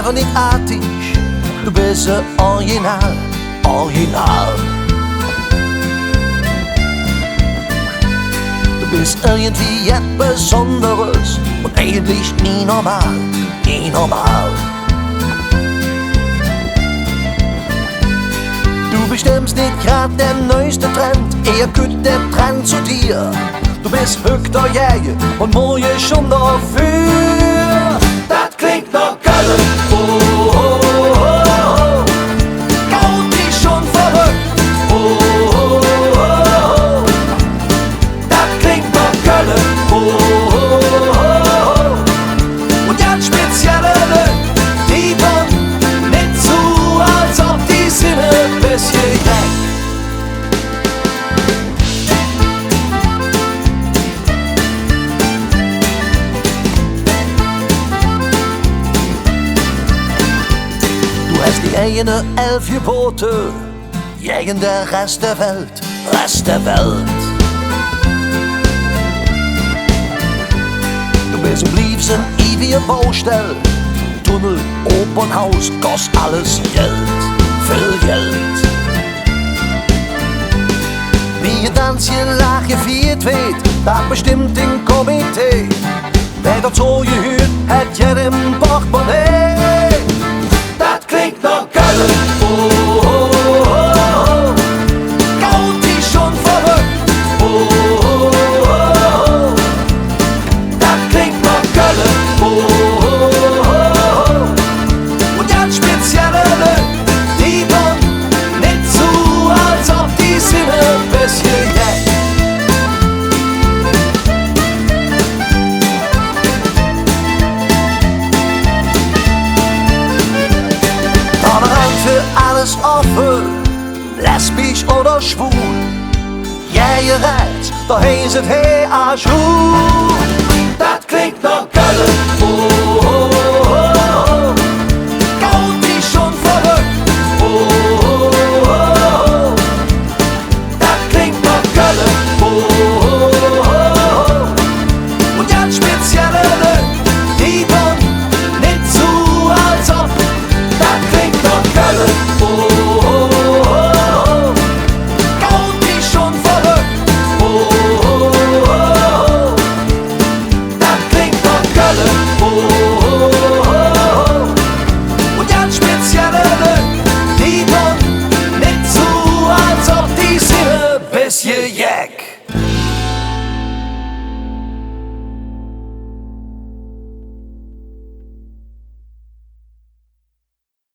einfach nicht artig, du bist ein Original, Original. Du bist irgendwie etwas Besonderes und eigentlich nie normal, nie normal. Du bestimmst nicht grad der neueste Trend, eher gehört der Trend zu dir. Du bist Hector Jäger und Moje schon dafür. Das klingt nach Köln, oh, oh, oh, oh. Gaudi schon verrückt, oh, oh, oh, oh. Das klingt nach Köln, oh, oh, oh, oh. Und ganz spezielle Leute, die tun nicht so, als ob die sind ein bisschen weg. Die eigene 11 Gebote, gegen der Rest der Welt, Rest der Welt. Du bist und bliebst ein ewiger Baustell, Tunnel, Opernhaus, kost alles Geld, viel Geld. Wie ein Tanzchen lach gefeiert wird, das bestimmt im Komitee. Wer dazu gehört, hat jedem Portemonnaie. Das klingt nach Köln, oh, oh, oh, oh. Gaudi schon verrückt, oh, oh, oh, oh. Das klingt nach Köln, oh, oh, oh, oh. Und ganz spezielle Leute, die tun nicht so, als ob die sind ein bisschen weg. Für alles offen, lesbisch oder schwul. Jij rijdt, daar heet het hey, als hoe. Dat klinkt naar Köln, oh.